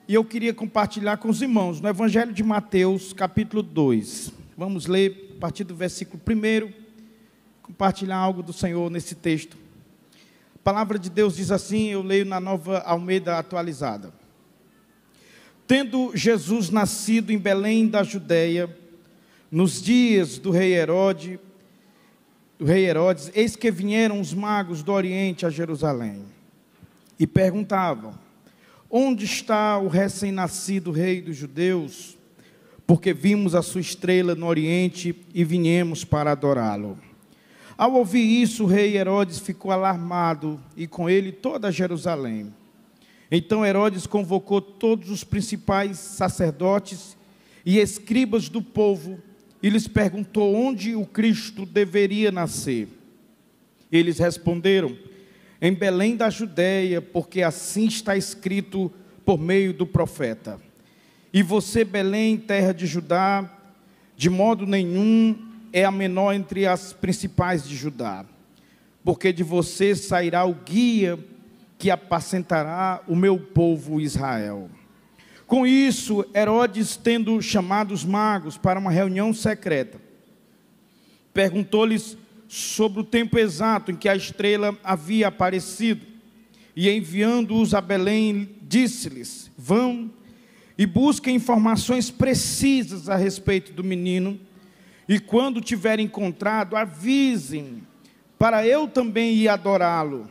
e eu queria compartilhar com os irmãos no Evangelho de Mateus, capítulo 2. Vamos ler a partir do versículo 1, compartilhar algo do Senhor nesse texto. A palavra de Deus diz assim, eu leio na Nova Almeida Atualizada. Tendo Jesus nascido em Belém da Judeia, nos dias do rei Herodes, eis que vieram os magos do Oriente a Jerusalém, e perguntavam, onde está o recém-nascido rei dos judeus? Porque vimos a sua estrela no Oriente e viemos para adorá-lo. Ao ouvir isso, o rei Herodes ficou alarmado, e com ele toda Jerusalém. Então Herodes convocou todos os principais sacerdotes e escribas do povo, e lhes perguntou onde o Cristo deveria nascer. Eles responderam, em Belém da Judeia, porque assim está escrito por meio do profeta. E você, Belém, terra de Judá, de modo nenhum é a menor entre as principais de Judá, porque de você sairá o guia que apacentará o meu povo Israel. Com isso, Herodes, tendo chamado os magos para uma reunião secreta, perguntou-lhes sobre o tempo exato em que a estrela havia aparecido, e enviando-os a Belém, disse-lhes, vão e busquem informações precisas a respeito do menino, e quando tiverem encontrado, avisem, para eu também ir adorá-lo.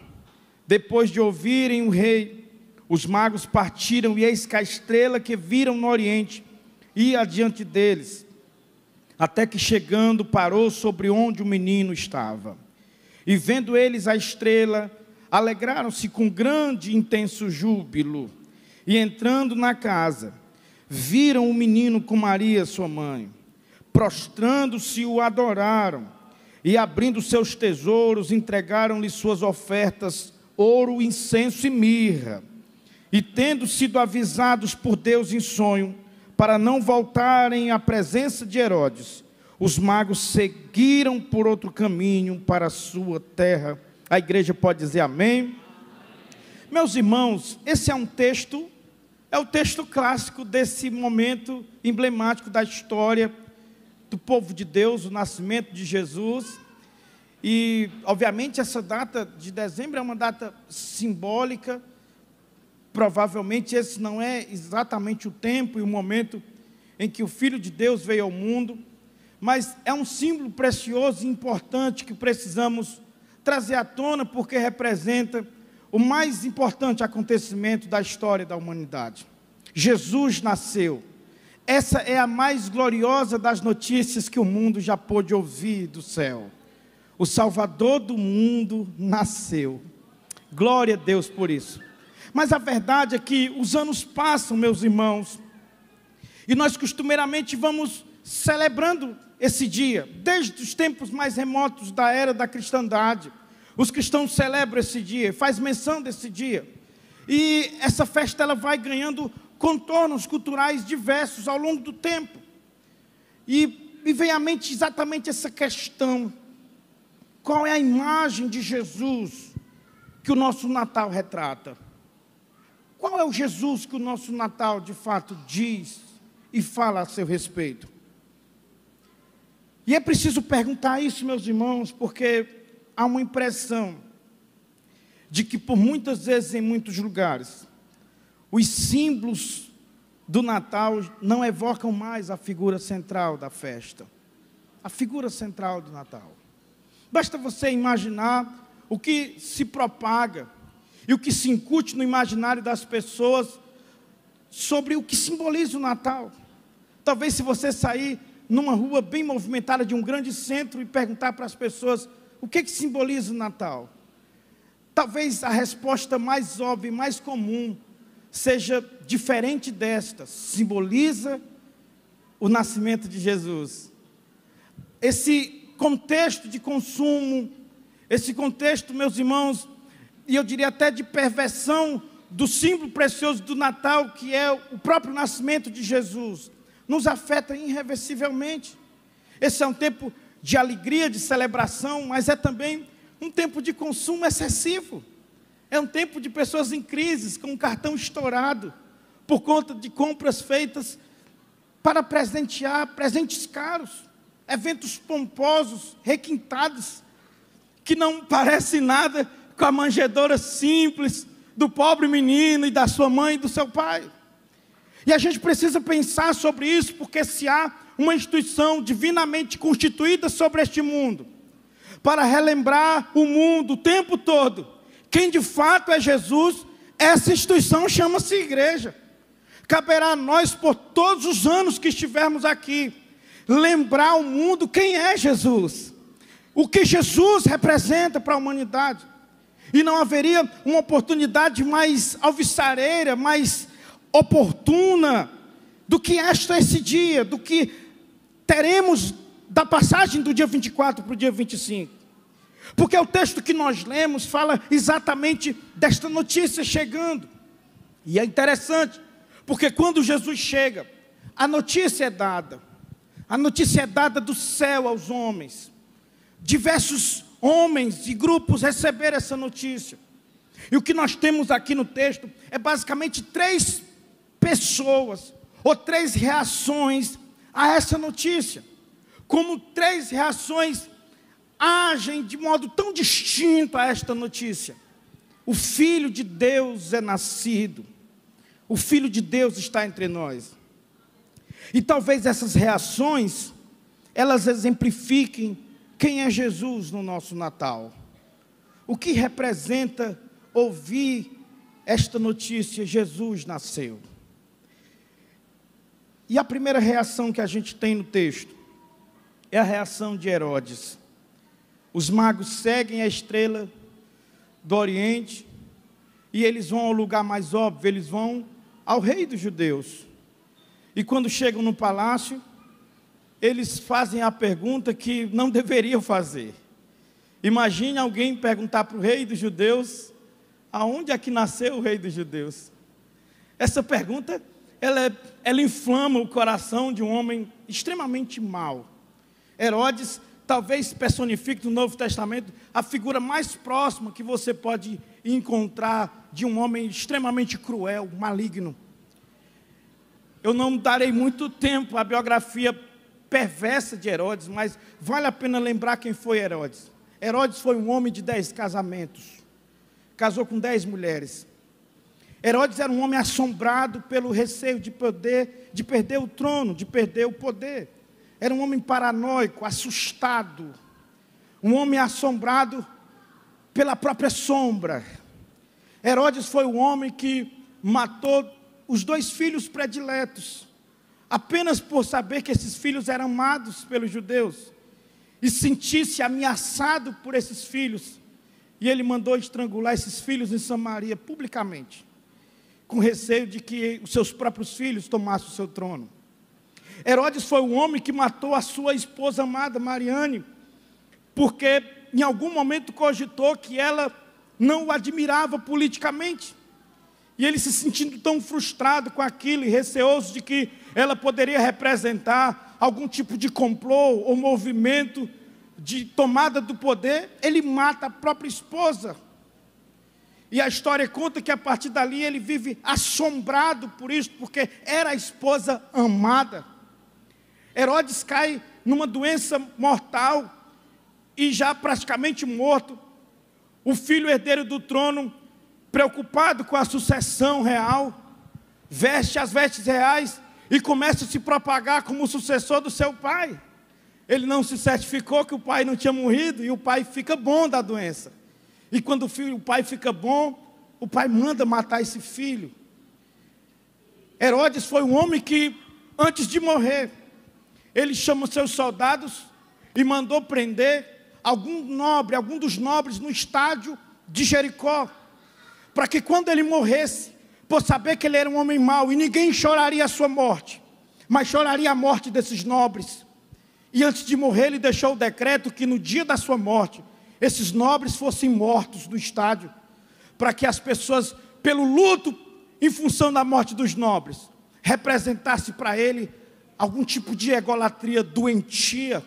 Depois de ouvirem o rei, os magos partiram, e eis que a estrela que viram no Oriente ia adiante deles, até que chegando parou sobre onde o menino estava. E vendo eles a estrela, alegraram-se com grande e intenso júbilo. E entrando na casa, viram o menino com Maria, sua mãe. Prostrando-se, o adoraram. E abrindo seus tesouros, entregaram-lhe suas ofertas, ouro, incenso e mirra. E tendo sido avisados por Deus em sonho, para não voltarem à presença de Herodes, os magos seguiram por outro caminho para a sua terra. A igreja pode dizer amém? Meus irmãos, esse é o texto clássico desse momento emblemático da história do povo de Deus, o nascimento de Jesus. E, obviamente, essa data de dezembro é uma data simbólica. Provavelmente esse não é exatamente o tempo e o momento em que o Filho de Deus veio ao mundo, mas é um símbolo precioso e importante que precisamos trazer à tona, porque representa o mais importante acontecimento da história da humanidade. Jesus nasceu. Essa é a mais gloriosa das notícias que o mundo já pôde ouvir do céu. O Salvador do mundo nasceu. Glória a Deus por isso. Mas a verdade é que os anos passam, meus irmãos, e nós costumeiramente vamos celebrando esse dia, desde os tempos mais remotos da era da cristandade. Os cristãos celebram esse dia, faz menção desse dia. E essa festa ela vai ganhando contornos culturais diversos ao longo do tempo. E me vem à mente exatamente essa questão. Qual é a imagem de Jesus que o nosso Natal retrata? Qual é o Jesus que o nosso Natal, de fato, diz e fala a seu respeito? E é preciso perguntar isso, meus irmãos, porque há uma impressão de que, por muitas vezes, em muitos lugares, os símbolos do Natal não evocam mais a figura central da festa, a figura central do Natal. Basta você imaginar o que se propaga e o que se incute no imaginário das pessoas sobre o que simboliza o Natal. Talvez se você sair numa rua bem movimentada de um grande centro e perguntar para as pessoas o que simboliza o Natal, talvez a resposta mais óbvia e mais comum seja diferente desta: simboliza o nascimento de Jesus. Esse contexto de consumo, esse contexto, meus irmãos, e eu diria até de perversão do símbolo precioso do Natal, que é o próprio nascimento de Jesus, nos afeta irreversivelmente. Esse é um tempo de alegria, de celebração, mas é também um tempo de consumo excessivo. É um tempo de pessoas em crises, com um cartão estourado, por conta de compras feitas para presentear, presentes caros, eventos pomposos, requintados, que não parece nada com a manjedoura simples do pobre menino e da sua mãe e do seu pai. E a gente precisa pensar sobre isso, porque se há uma instituição divinamente constituída sobre este mundo, para relembrar o mundo o tempo todo, quem de fato é Jesus, essa instituição chama-se igreja. Caberá a nós, por todos os anos que estivermos aqui, lembrar ao mundo quem é Jesus, o que Jesus representa para a humanidade. E não haveria uma oportunidade mais alvissareira, mais oportuna do que esse dia, do que teremos da passagem do dia 24 para o dia 25. Porque o texto que nós lemos fala exatamente desta notícia chegando. E é interessante, porque quando Jesus chega, a notícia é dada. A notícia é dada do céu aos homens. Diversos homens e grupos receberam essa notícia. E o que nós temos aqui no texto é basicamente 3 pessoas, ou 3 reações a essa notícia. Como 3 reações agem de modo tão distinto a esta notícia. O Filho de Deus é nascido. O Filho de Deus está entre nós. E talvez essas reações, elas exemplifiquem quem é Jesus no nosso Natal. O que representa ouvir esta notícia: Jesus nasceu. E a primeira reação que a gente tem no texto é a reação de Herodes. Os magos seguem a estrela do Oriente e eles vão ao lugar mais óbvio, eles vão ao rei dos judeus. E quando chegam no palácio, eles fazem a pergunta que não deveriam fazer. Imagine alguém perguntar para o rei dos judeus: aonde é que nasceu o rei dos judeus? Essa pergunta, ela inflama o coração de um homem extremamente mau. Herodes talvez personifique no Novo Testamento a figura mais próxima que você pode encontrar de um homem extremamente cruel, maligno. Eu não darei muito tempo à biografia perversa de Herodes, mas vale a pena lembrar quem foi Herodes. Herodes foi um homem de 10 casamentos, casou com 10 mulheres. Herodes era um homem assombrado pelo receio de perder o trono, de perder o poder. Era um homem paranoico, assustado, um homem assombrado pela própria sombra. Herodes foi o homem que matou os 2 filhos prediletos, apenas por saber que esses filhos eram amados pelos judeus, e sentir-se ameaçado por esses filhos, e ele mandou estrangular esses filhos em Samaria, publicamente, com receio de que os seus próprios filhos tomassem o seu trono. Herodes foi o homem que matou a sua esposa amada, Mariane, porque em algum momento cogitou que ela não o admirava politicamente, e ele se sentindo tão frustrado com aquilo e receoso de que ela poderia representar algum tipo de complô ou movimento de tomada do poder, ele mata a própria esposa. E a história conta que a partir dali ele vive assombrado por isso, porque era a esposa amada. Herodes cai numa doença mortal e já praticamente morto. O filho herdeiro do trono, preocupado com a sucessão real, veste as vestes reais e começa a se propagar como o sucessor do seu pai. Ele não se certificou que o pai não tinha morrido e o pai fica bom da doença. E quando o pai fica bom, o pai manda matar esse filho. Herodes foi um homem que, antes de morrer, ele chama seus soldados e mandou prender algum dos nobres no estádio de Jericó, para que quando ele morresse, por saber que ele era um homem mau, e ninguém choraria a sua morte, mas choraria a morte desses nobres. E antes de morrer, ele deixou o decreto que no dia da sua morte, esses nobres fossem mortos do estádio, para que as pessoas, pelo luto em função da morte dos nobres, representasse para ele algum tipo de egolatria doentia,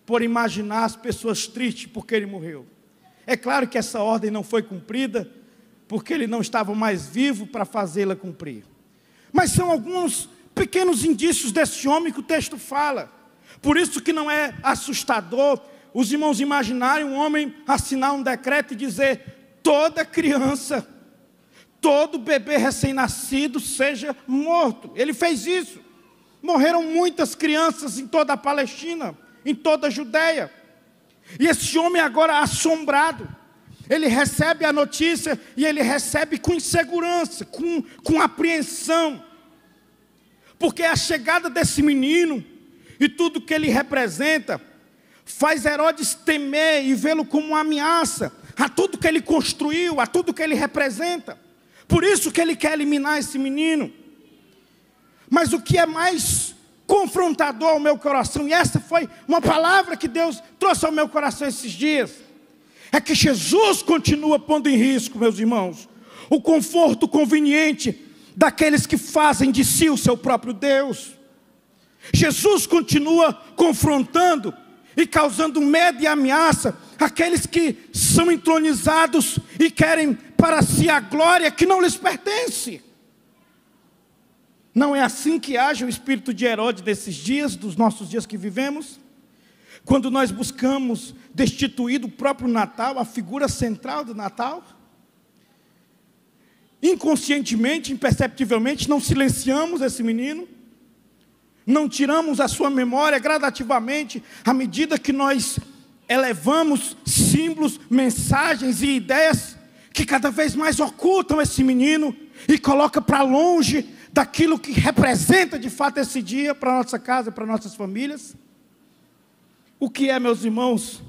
por imaginar as pessoas tristes porque ele morreu. É claro que essa ordem não foi cumprida, porque ele não estava mais vivo para fazê-la cumprir. Mas são alguns pequenos indícios desse homem que o texto fala. Por isso que não é assustador os irmãos imaginarem um homem assinar um decreto e dizer: toda criança, todo bebê recém-nascido seja morto. Ele fez isso. Morreram muitas crianças em toda a Palestina, em toda a Judeia. E esse homem agora assombrado, ele recebe a notícia e ele recebe com insegurança, com apreensão. Porque a chegada desse menino e tudo que ele representa faz Herodes temer e vê-lo como uma ameaça a tudo que ele construiu, a tudo que ele representa. Por isso que ele quer eliminar esse menino. Mas o que é mais confrontador ao meu coração, e essa foi uma palavra que Deus trouxe ao meu coração esses dias, é que Jesus continua pondo em risco, meus irmãos, o conforto conveniente daqueles que fazem de si o seu próprio Deus. Jesus continua confrontando e causando medo e ameaça àqueles que são entronizados e querem para si a glória que não lhes pertence. Não é assim que age o espírito de Herodes desses dias, dos nossos dias que vivemos? Quando nós buscamos destituir do próprio Natal a figura central do Natal? Inconscientemente, imperceptivelmente, não silenciamos esse menino? Não tiramos a sua memória gradativamente, à medida que nós elevamos símbolos, mensagens e ideias que cada vez mais ocultam esse menino e coloca para longe daquilo que representa de fato esse dia para a nossa casa, para nossas famílias? O que é, meus irmãos,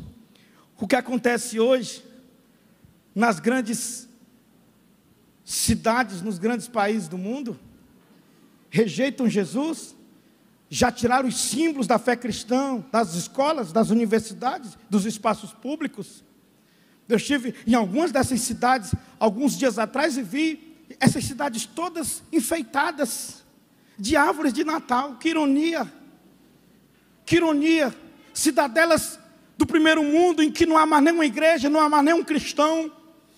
o que acontece hoje nas grandes cidades, nos grandes países do mundo? Rejeitam Jesus, já tiraram os símbolos da fé cristã das escolas, das universidades, dos espaços públicos. Eu estive em algumas dessas cidades alguns dias atrás e vi essas cidades todas enfeitadas de árvores de Natal. Que ironia! Que ironia! Cidadelas do primeiro mundo em que não há mais nenhuma igreja, não há mais nenhum cristão.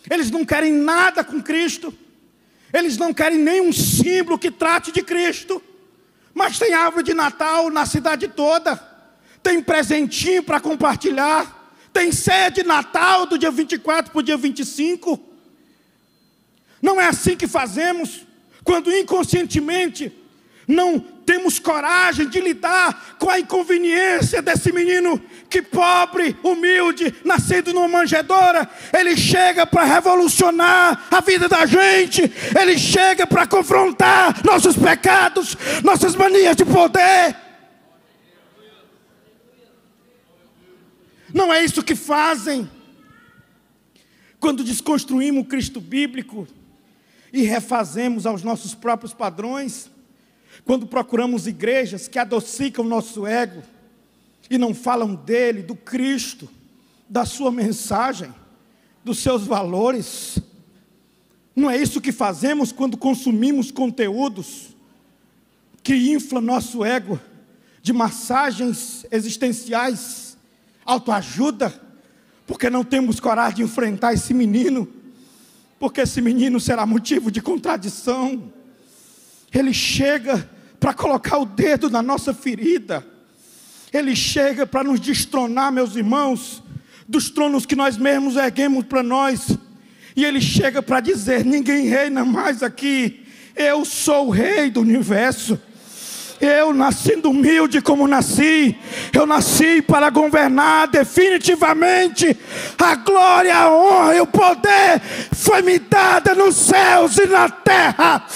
Eles não querem nada com Cristo. Eles não querem nenhum símbolo que trate de Cristo. Mas tem árvore de Natal na cidade toda. Tem presentinho para compartilhar. Tem ceia de Natal do dia 24 para o dia 25. Não é assim que fazemos quando inconscientemente não temos coragem de lidar com a inconveniência desse menino que, pobre, humilde, nascido numa manjedoura, ele chega para revolucionar a vida da gente. Ele chega para confrontar nossos pecados, nossas manias de poder. Não é isso que fazem quando desconstruímos o Cristo bíblico e refazemos aos nossos próprios padrões. Quando procuramos igrejas que adocicam o nosso ego e não falam dele, do Cristo, da sua mensagem, dos seus valores. Não é isso que fazemos quando consumimos conteúdos que inflam nosso ego de massagens existenciais, autoajuda, porque não temos coragem de enfrentar esse menino, porque esse menino será motivo de contradição. Ele chega para colocar o dedo na nossa ferida. Ele chega para nos destronar, meus irmãos, dos tronos que nós mesmos erguemos para nós. E ele chega para dizer: ninguém reina mais aqui. Eu sou o rei do universo. Eu, nascendo humilde como nasci, eu nasci para governar definitivamente. A glória, a honra e o poder foi me dada nos céus e na terra.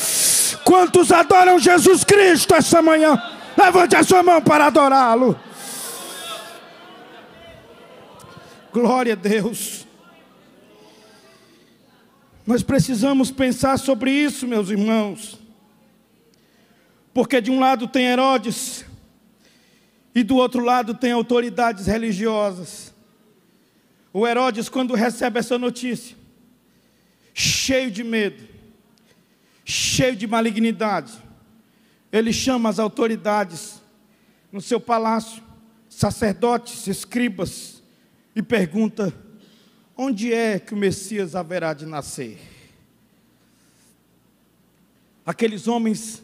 Quantos adoram Jesus Cristo essa manhã? Levante a sua mão para adorá-lo. Glória a Deus. Nós precisamos pensar sobre isso, meus irmãos. Porque de um lado tem Herodes e do outro lado tem autoridades religiosas. O Herodes, quando recebe essa notícia, cheio de medo, cheio de malignidade, ele chama as autoridades no seu palácio, sacerdotes, escribas, e pergunta: onde é que o Messias haverá de nascer? Aqueles homens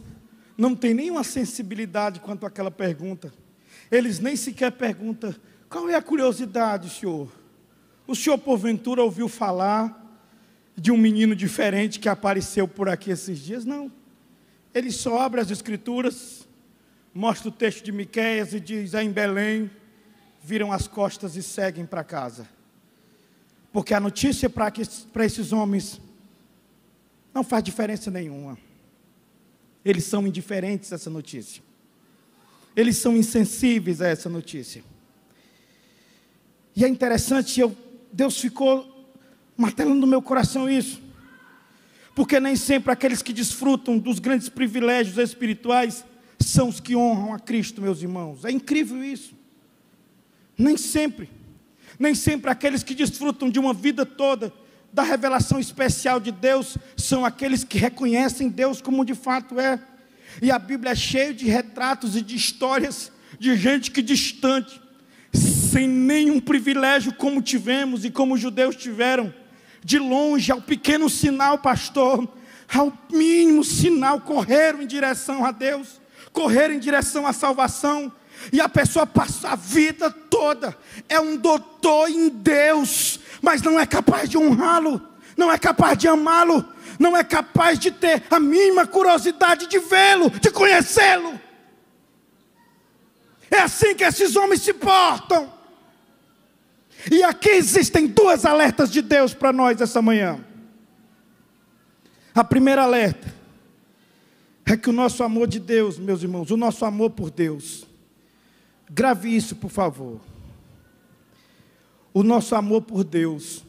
não têm nenhuma sensibilidade quanto àquela pergunta. Eles nem sequer perguntam: qual é a curiosidade, senhor? O senhor porventura ouviu falar de um menino diferente que apareceu por aqui esses dias? Não. Ele só abre as escrituras, mostra o texto de Miqueias e diz: é em Belém. Viram as costas e seguem para casa. Porque a notícia para esses homens não faz diferença nenhuma. Eles são indiferentes a essa notícia. Eles são insensíveis a essa notícia. E é interessante, Deus ficou martelando no meu coração isso. Porque nem sempre aqueles que desfrutam dos grandes privilégios espirituais são os que honram a Cristo, meus irmãos. É incrível isso. Nem sempre aqueles que desfrutam de uma vida toda da revelação especial de Deus são aqueles que reconhecem Deus como de fato é. E a Bíblia é cheia de retratos e de histórias de gente que distante, sem nenhum privilégio como tivemos e como os judeus tiveram, de longe ao pequeno sinal, pastor, ao mínimo sinal, correram em direção a Deus, correram em direção à salvação. E a pessoa passa a vida toda, é um doutor em Deus, mas não é capaz de honrá-lo, não é capaz de amá-lo, não é capaz de ter a mínima curiosidade de vê-lo, de conhecê-lo. É assim que esses homens se portam. E aqui existem duas alertas de Deus para nós essa manhã. A primeira alerta é que o nosso amor de Deus, meus irmãos, o nosso amor por Deus, grave isso, por favor. O nosso amor por Deus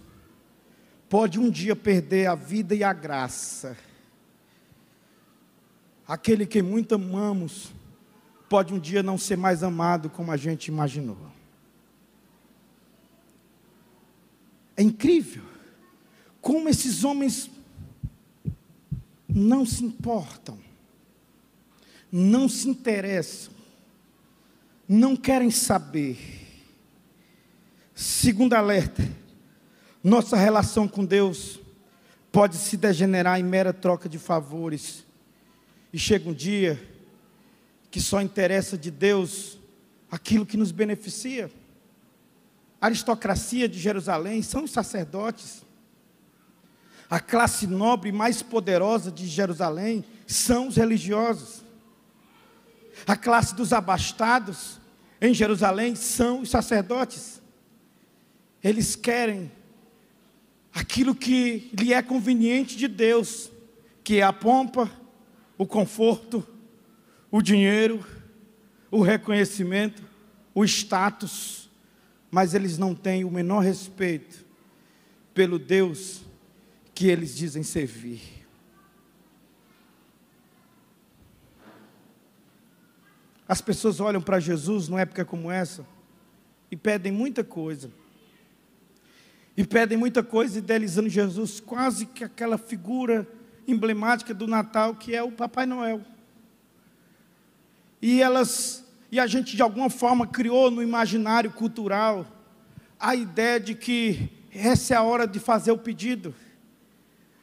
pode um dia perder a vida e a graça. Aquele que muito amamos pode um dia não ser mais amado como a gente imaginou. É incrível como esses homens não se importam, não se interessam, não querem saber. Segundo alerta, nossa relação com Deus pode se degenerar em mera troca de favores. E chega um dia que só interessa de Deus aquilo que nos beneficia. A aristocracia de Jerusalém são os sacerdotes. A classe nobre mais poderosa de Jerusalém são os religiosos. A classe dos abastados em Jerusalém são os sacerdotes. Eles querem aquilo que lhe é conveniente de Deus, que é a pompa, o conforto, o dinheiro, o reconhecimento, o status, mas eles não têm o menor respeito pelo Deus que eles dizem servir. As pessoas olham para Jesus numa época como essa e pedem muita coisa. E pedem muita coisa idealizando Jesus quase que aquela figura emblemática do Natal que é o Papai Noel. E a gente de alguma forma criou no imaginário cultural a ideia de que essa é a hora de fazer o pedido.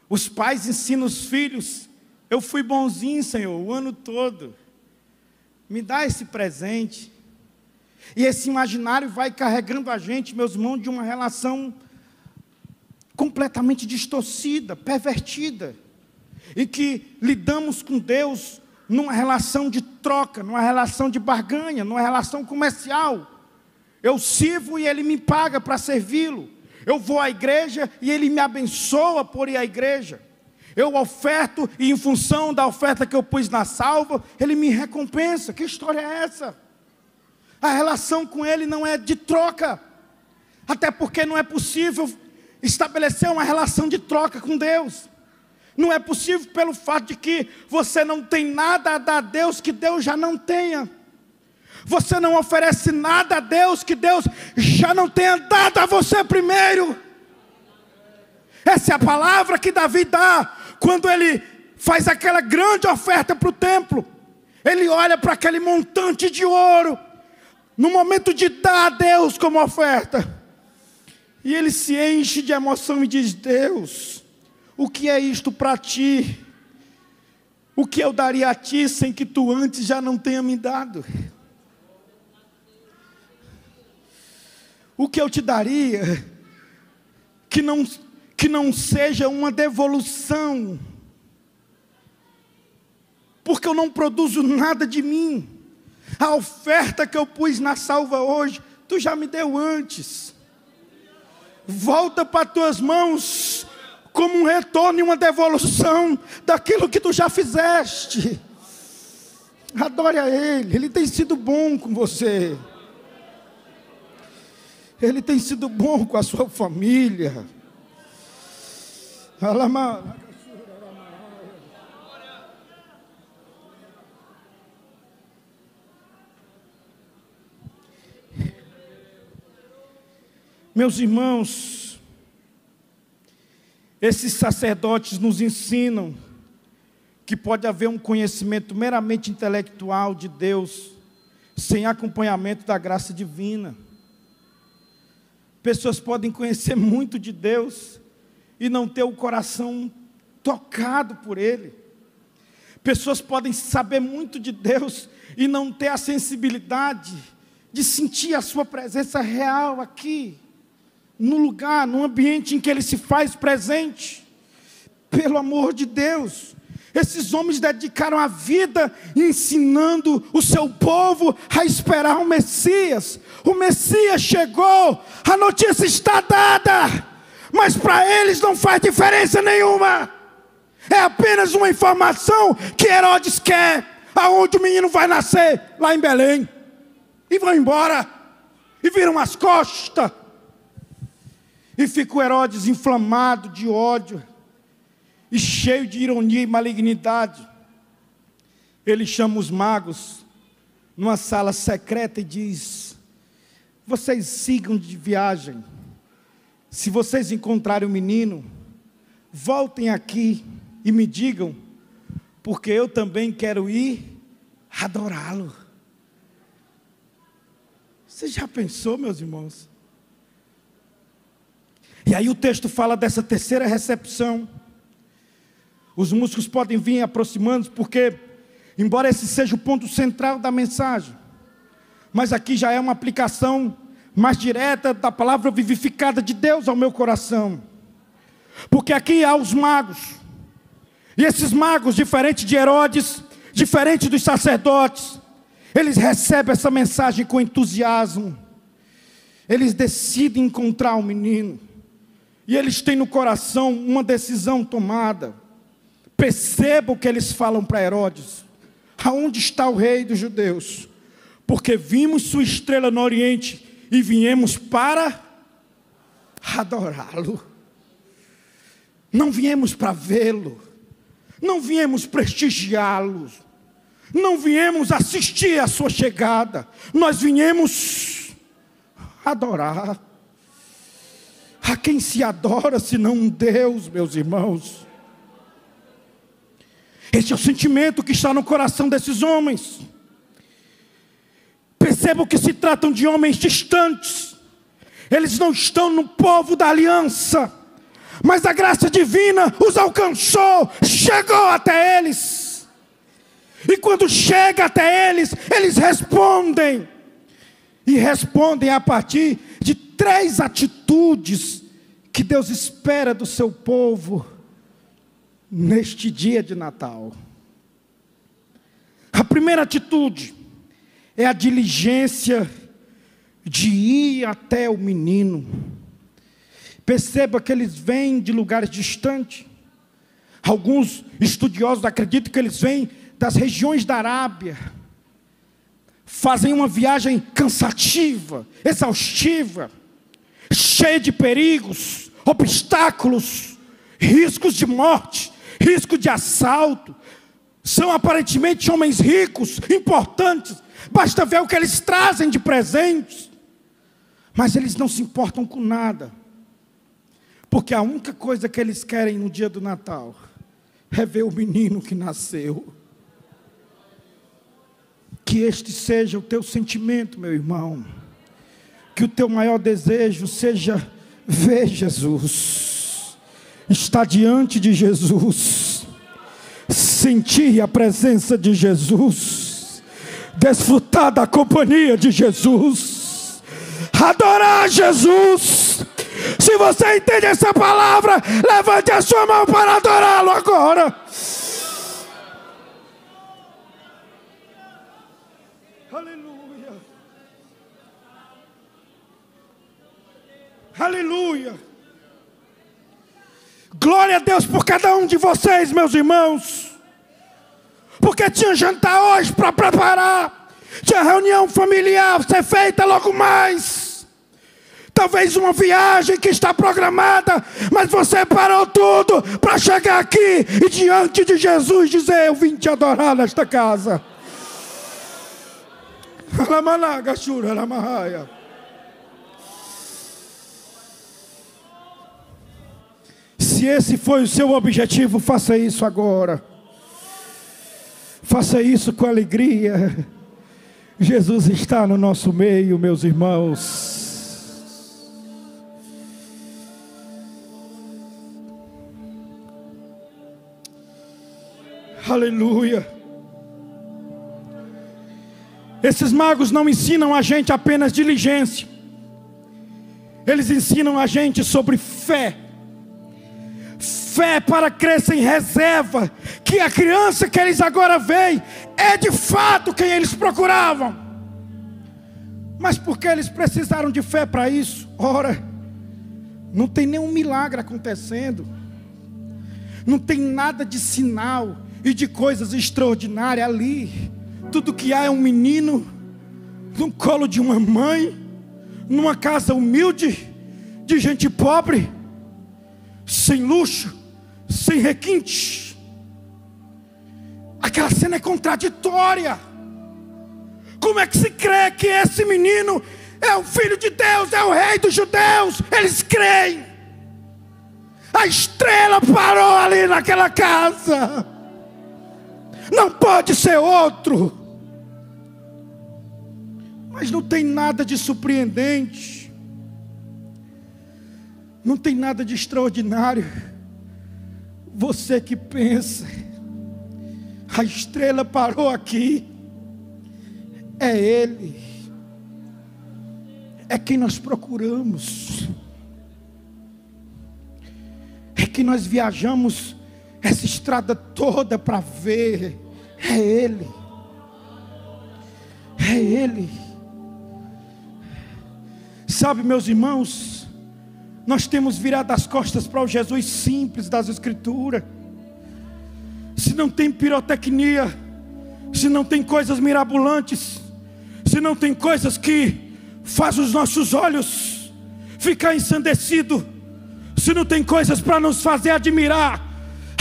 Os pais ensinam os filhos: eu fui bonzinho, Senhor, o ano todo. Me dá esse presente. E esse imaginário vai carregando a gente, meus irmãos, de uma relação completamente distorcida, pervertida, e que lidamos com Deus numa relação de troca, numa relação de barganha, numa relação comercial. Eu sirvo e Ele me paga para servi-lo. Eu vou à igreja e Ele me abençoa por ir à igreja. Eu oferto e em função da oferta que eu pus na salva, Ele me recompensa. Que história é essa? A relação com Ele não é de troca. Até porque não é possível estabelecer uma relação de troca com Deus. Não é possível pelo fato de que você não tem nada a dar a Deus que Deus já não tenha. Você não oferece nada a Deus que Deus já não tenha dado a você primeiro. Essa é a palavra que Davi dá quando ele faz aquela grande oferta para o templo. Ele olha para aquele montante de ouro, no momento de dar a Deus como oferta, e ele se enche de emoção e diz: Deus, o que é isto para ti? O que eu daria a ti sem que tu antes já não tenha me dado? O que eu te daria que não seja uma devolução? Porque eu não produzo nada de mim. A oferta que eu pus na salva hoje, tu já me deu antes. Volta para tuas mãos como um retorno e uma devolução daquilo que tu já fizeste. Adore a Ele, Ele tem sido bom com você. Ele tem sido bom com a sua família. Meus irmãos, esses sacerdotes nos ensinam que pode haver um conhecimento meramente intelectual de Deus, sem acompanhamento da graça divina. Pessoas podem conhecer muito de Deus e não ter o coração tocado por Ele. Pessoas podem saber muito de Deus e não ter a sensibilidade de sentir a sua presença real aqui, no lugar, no ambiente em que Ele se faz presente. Pelo amor de Deus, esses homens dedicaram a vida ensinando o seu povo a esperar o Messias. O Messias chegou, a notícia está dada, mas para eles não faz diferença nenhuma. É apenas uma informação que Herodes quer, aonde o menino vai nascer, lá em Belém. E vão embora, e viram as costas. E fica o Herodes inflamado de ódio, e cheio de ironia e malignidade. Ele chama os magos numa sala secreta e diz: vocês sigam de viagem. Se vocês encontrarem o menino, voltem aqui e me digam, porque eu também quero ir adorá-lo. Você já pensou, meus irmãos? E aí o texto fala dessa terceira recepção. Os músicos podem vir aproximando, porque, embora esse seja o ponto central da mensagem, mas aqui já é uma aplicação mais direta da palavra vivificada de Deus ao meu coração. Porque aqui há os magos, e esses magos, diferente de Herodes, diferente dos sacerdotes, eles recebem essa mensagem com entusiasmo. Eles decidem encontrar o menino, e eles têm no coração uma decisão tomada. Perceba o que eles falam para Herodes: aonde está o rei dos judeus? Porque vimos sua estrela no oriente e viemos para adorá-lo. Não viemos para vê-lo, não viemos prestigiá-lo, não viemos assistir à sua chegada, nós viemos adorar. A quem se adora senão um Deus, meus irmãos? Esse é o sentimento que está no coração desses homens. Percebam que se tratam de homens distantes. Eles não estão no povo da aliança, mas a graça divina os alcançou, chegou até eles. E quando chega até eles, eles respondem. E respondem a partir de 3 atitudes que Deus espera do seu povo neste dia de Natal. A primeira atitude é a diligência de ir até o menino. Perceba que eles vêm de lugares distantes. Alguns estudiosos acreditam que eles vêm das regiões da Arábia. Fazem uma viagem cansativa, exaustiva, cheia de perigos, obstáculos, riscos de morte, risco de assalto. São aparentemente homens ricos, importantes. Basta ver o que eles trazem de presentes. Mas eles não se importam com nada, porque a única coisa que eles querem no dia do Natal é ver o menino que nasceu. Que este seja o teu sentimento, meu irmão. Que o teu maior desejo seja ver Jesus, estar diante de Jesus, sentir a presença de Jesus, desfrutar da companhia de Jesus, adorar Jesus. Se você entende essa palavra, levante a sua mão para adorá-lo agora. Aleluia. Aleluia. Glória a Deus por cada um de vocês, meus irmãos. Porque tinha jantar hoje para preparar, tinha reunião familiar ser feita logo mais, talvez uma viagem que está programada, mas você parou tudo para chegar aqui e diante de Jesus dizer: eu vim te adorar nesta casa. Se esse foi o seu objetivo, faça isso agora. Faça isso com alegria. Jesus está no nosso meio, meus irmãos. Aleluia. Esses magos não ensinam a gente apenas diligência. Eles ensinam a gente sobre fé. Fé para crer sem reserva que a criança que eles agora veem é de fato quem eles procuravam. Mas por que eles precisaram de fé para isso? Ora, não tem nenhum milagre acontecendo, não tem nada de sinal e de coisas extraordinárias ali. Tudo que há é um menino no colo de uma mãe, numa casa humilde, de gente pobre, sem luxo, sem requinte. Aquela cena é contraditória. Como é que se crê que esse menino é o filho de Deus, é o rei dos judeus? Eles creem. A estrela parou ali naquela casa. Não pode ser outro. Mas não tem nada de surpreendente, não tem nada de extraordinário. Você que pensa, a estrela parou aqui, é Ele, é quem nós procuramos, é que nós viajamos essa estrada toda para ver. É Ele, é Ele. Sabe, meus irmãos, nós temos virado as costas para o Jesus simples das Escrituras. Se não tem pirotecnia, se não tem coisas mirabolantes, se não tem coisas que faz os nossos olhos ficar ensandecidos, se não tem coisas para nos fazer admirar,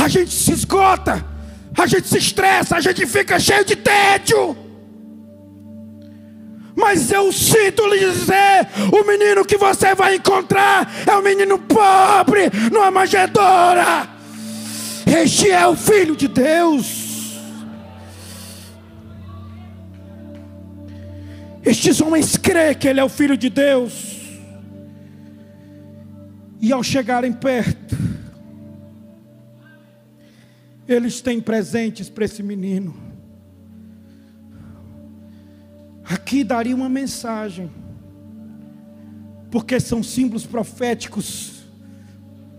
a gente se esgota, a gente se estressa, a gente fica cheio de tédio. Mas eu sinto lhe dizer, o menino que você vai encontrar é um menino pobre, numa manjedoura. Este é o Filho de Deus. Estes homens creem que Ele é o Filho de Deus. E ao chegarem perto, eles têm presentes para esse menino. Aqui daria uma mensagem, porque são símbolos proféticos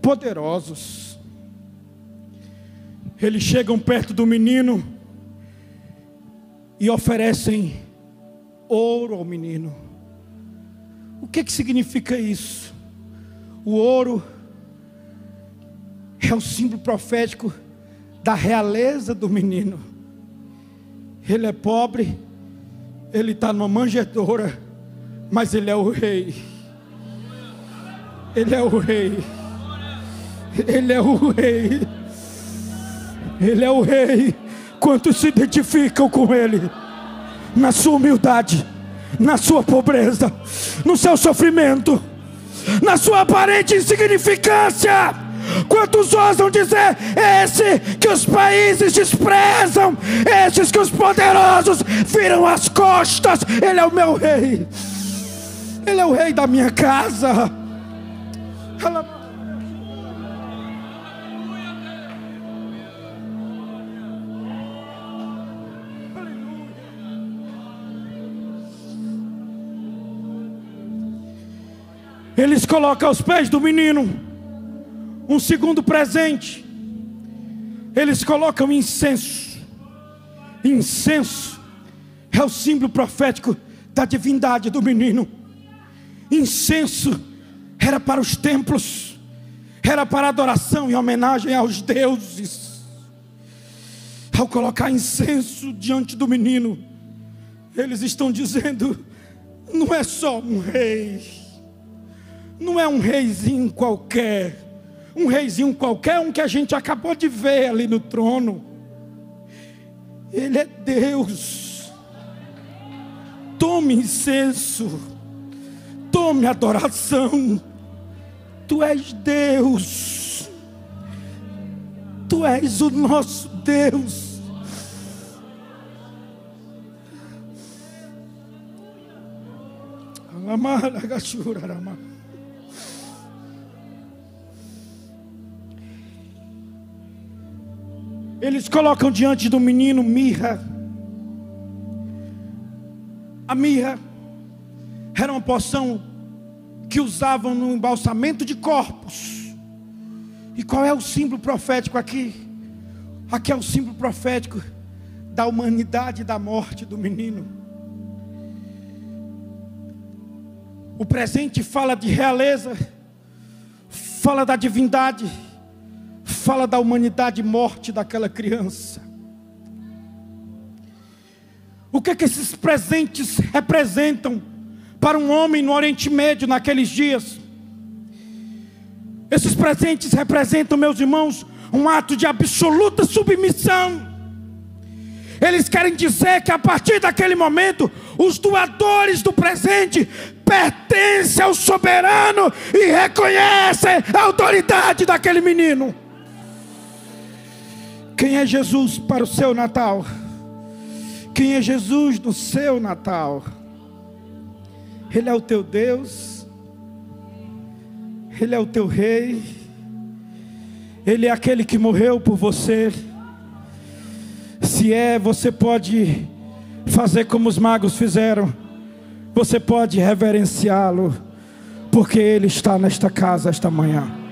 poderosos. Eles chegam perto do menino e oferecem ouro ao menino. O que significa isso? O ouro é o símbolo profético da realeza do menino. Ele é pobre, ele está numa manjedoura, mas ele é o rei. Ele é o rei. Ele é o rei. Ele é o rei. Quantos se identificam com ele? Na sua humildade, na sua pobreza, no seu sofrimento, na sua aparente insignificância. Quantos ousam dizer: esse que os países desprezam, esses que os poderosos viram as costas, Ele é o meu rei, Ele é o rei da minha casa. Eles colocam aos pés do menino um segundo presente. Eles colocam incenso. Incenso é o símbolo profético da divindade do menino. Incenso era para os templos, era para adoração e homenagem aos deuses. Ao colocar incenso diante do menino, eles estão dizendo: não é só um rei, não é um reizinho qualquer, um que a gente acabou de ver ali no trono. Ele é Deus. Tome incenso, tome adoração. Tu és Deus, Tu és o nosso Deus. Eles colocam diante do menino mirra. A mirra era uma poção que usavam no embalsamento de corpos. E qual é o símbolo profético aqui? Aqui é o símbolo profético da humanidade e da morte do menino. O presente fala de realeza, fala da divindade, fala da humanidade e morte daquela criança. O que esses presentes representam para um homem no Oriente Médio naqueles dias? Esses presentes representam, meus irmãos, um ato de absoluta submissão. Eles querem dizer que a partir daquele momento, os doadores do presente pertencem ao soberano e reconhecem a autoridade daquele menino. Quem é Jesus para o seu Natal? Quem é Jesus no seu Natal? Ele é o teu Deus, Ele é o teu Rei, Ele é aquele que morreu por você. Se é, você pode fazer como os magos fizeram, você pode reverenciá-lo, porque Ele está nesta casa esta manhã.